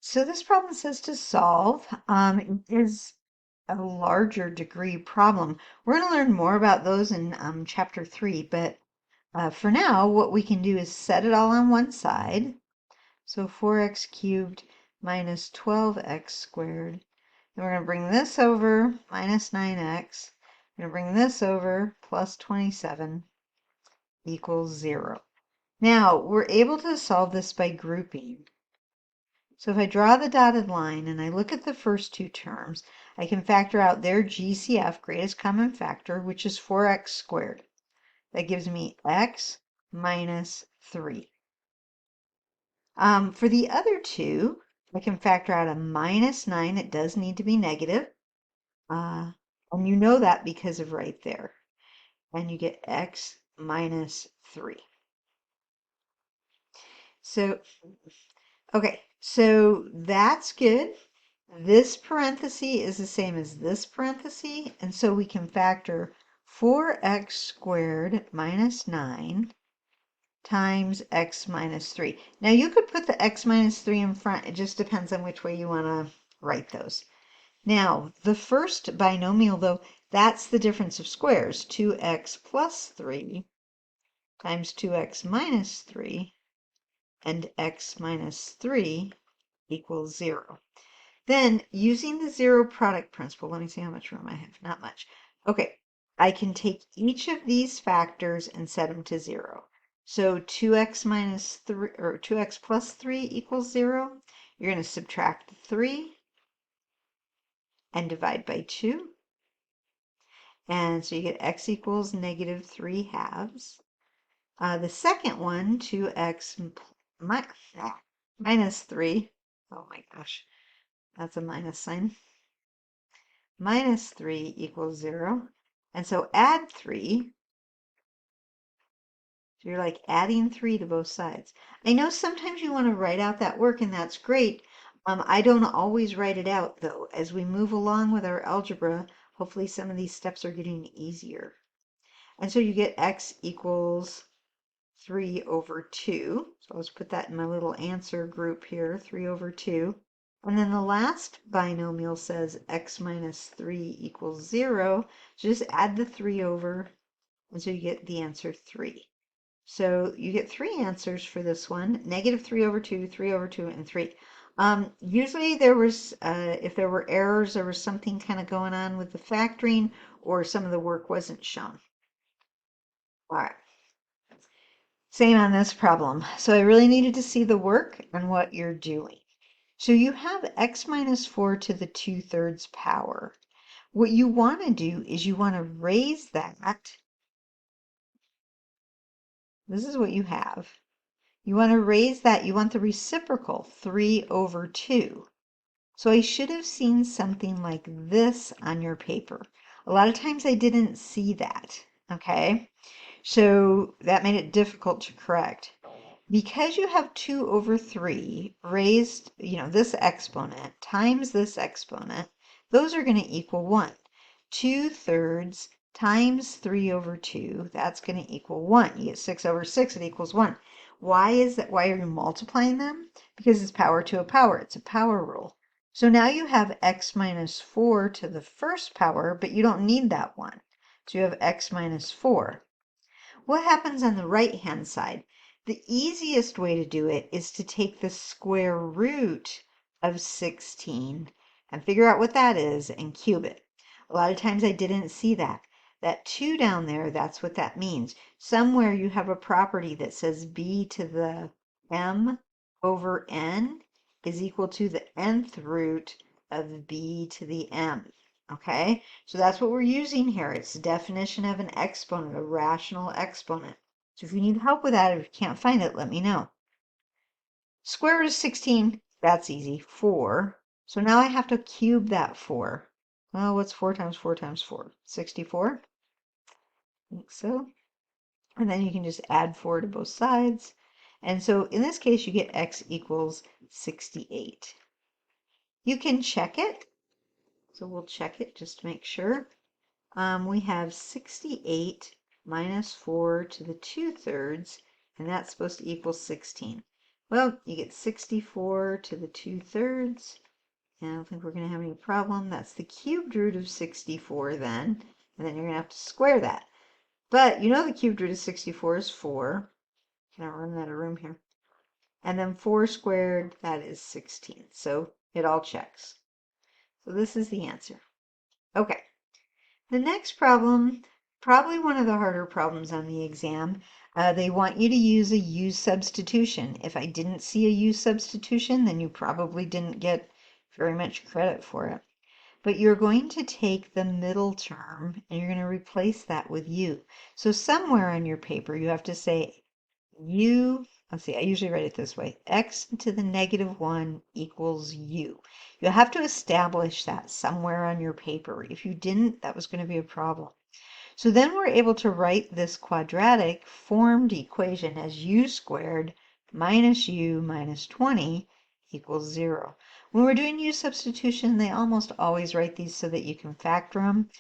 So this problem says to solve is a larger degree problem. We're going to learn more about those in chapter 3, but for now, what we can do is set it all on one side. So 4x cubed minus 12x squared. And we're going to bring this over, minus 9x. We're going to bring this over, plus 27 equals 0. Now, we're able to solve this by grouping. So if I draw the dotted line and I look at the first two terms, I can factor out their GCF, greatest common factor, which is 4x squared. That gives me x minus 3. For the other two, I can factor out a minus 9. It does need to be negative. And you know that because of right there. And you get x minus 3. So, okay, so that's good. This parenthesis is the same as this parenthesis, and so we can factor 4x squared minus 9 times x minus 3. Now you could put the x minus 3 in front. It just depends on which way you want to write those. Now, the first binomial, though, that's the difference of squares. 2x plus 3 times 2x minus 3, and x minus 3 equals 0. Then, using the zero product principle, let me see how much room I have. Not much. Okay, I can take each of these factors and set them to 0. So 2x minus 3, or 2x plus 3 equals 0. You're going to subtract 3 and divide by 2. And so you get x equals negative 3 halves. The second one, 2x minus 3. Oh my gosh, that's a minus sign. Minus 3 equals 0. And so add 3. So you're like adding 3 to both sides. I know sometimes you want to write out that work, and that's great. I don't always write it out, though. As we move along with our algebra, hopefully some of these steps are getting easier. And so you get x equals 3 over 2. So let's put that in my little answer group here, 3 over 2. And then the last binomial says x minus 3 equals 0. So just add the 3 over, and so you get the answer 3. So you get 3 answers for this one, negative 3 over 2, 3 over 2, and 3. Usually there was, if there were errors, there was something kind of going on with the factoring, or some of the work wasn't shown. All right. Same on this problem. So I really needed to see the work and what you're doing. So you have x minus 4 to the 2/3 power. What you want to do is you want to raise that. This is what you have. You want to raise that. You want the reciprocal, 3 over 2. So I should have seen something like this on your paper. A lot of times I didn't see that, okay? So that made it difficult to correct. Because you have 2 over 3 raised, this exponent times this exponent, those are going to equal 1. 2/3 times 3 over 2, that's going to equal 1. You get 6 over 6, it equals 1. Why is that? Why are you multiplying them? Because it's power to a power. It's a power rule. So now you have x minus 4 to the first power, but you don't need that one. So you have x minus 4. What happens on the right-hand side? The easiest way to do it is to take the square root of 16 and figure out what that is and cube it. A lot of times I didn't see that. That 2 down there, that's what that means. Somewhere you have a property that says b to the m over n is equal to the nth root of b to the m. Okay, so that's what we're using here. It's the definition of an exponent, a rational exponent. So if you need help with that, if you can't find it, let me know. Square root of 16, that's easy, 4. So now I have to cube that 4. Well, what's 4 times 4 times 4? 64? I think so. And then you can just add 4 to both sides. And so in this case, you get x equals 68. You can check it. So we'll check it just to make sure. We have 68 minus 4 to the 2/3, and that's supposed to equal 16. Well, you get 64 to the 2/3. And I don't think we're going to have any problem. That's the cubed root of 64 then. And then you're going to have to square that. But you know the cubed root of 64 is 4. Can I run out of room here? And then 4 squared, that is 16. So it all checks. So this is the answer. Okay. The next problem, probably one of the harder problems on the exam. They want you to use a U substitution. If I didn't see a U substitution, then you probably didn't get very much credit for it. But you're going to take the middle term and you're going to replace that with U. So somewhere on your paper you have to say U, let's see, I usually write it this way, x to the -1 equals U. You'll have to establish that somewhere on your paper. If you didn't, that was going to be a problem. So then we're able to write this quadratic formed equation as U squared minus U minus 20 equals 0. When we're doing U substitution, they almost always write these so that you can factor them,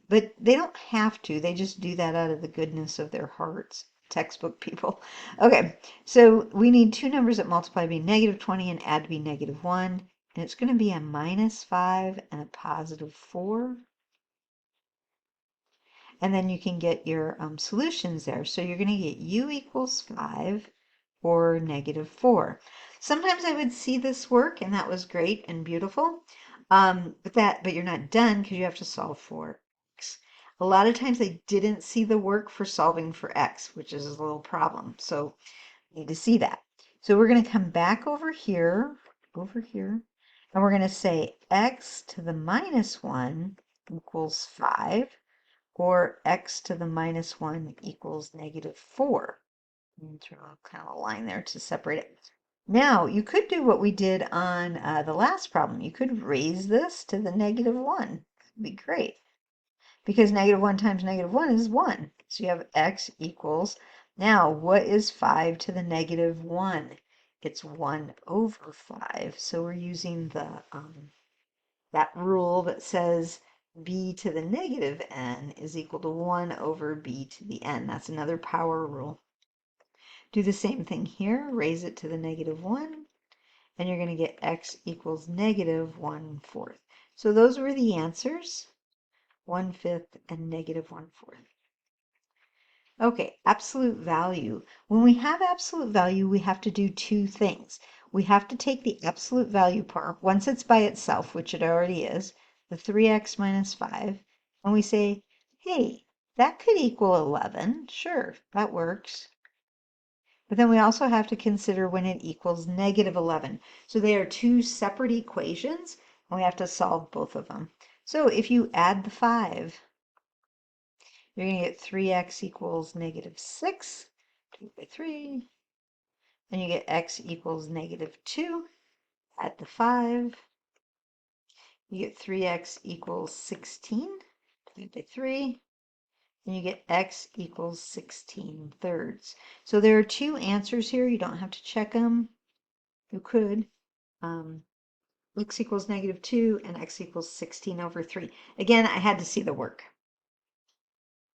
but they don't have to. They just do that out of the goodness of their hearts. Textbook people. Okay, so we need two numbers that multiply to be -20 and add to be -1, and it's going to be a -5 and a +4. And then you can get your solutions there. So you're going to get U equals 5 or -4. Sometimes I would see this work, and that was great and beautiful. But you're not done because you have to solve for x. A lot of times I didn't see the work for solving for x, which is a little problem. So you need to see that. So we're going to come back over here, and we're going to say x to the -1 equals 5. Or x to the -1 equals -4. Draw kind of a line there to separate it. Now, you could do what we did on the last problem. You could raise this to the -1. That'd be great. Because -1 times -1 is 1. So you have x equals, now what is 5 to the -1? It's 1 over 5. So we're using the that rule that says b to the -n is equal to 1 over b to the n. That's another power rule. Do the same thing here. Raise it to the -1, and you're going to get x equals -1/4. So those were the answers, 1/5 and -1/4. Okay, absolute value. When we have absolute value, we have to do two things. We have to take the absolute value part, once it's by itself, which it already is, the 3x minus 5, and we say, hey, that could equal 11. Sure, that works. But then we also have to consider when it equals -11. So they are two separate equations, and we have to solve both of them. So if you add the 5, you're going to get 3x equals -6, 2 by 3. Then you get x equals -2. Add the 5. You get 3x equals 16, 2 by 3. And you get x equals 16/3. So there are two answers here. You don't have to check them. You could. X equals -2 and x equals 16 over 3. Again, I had to see the work.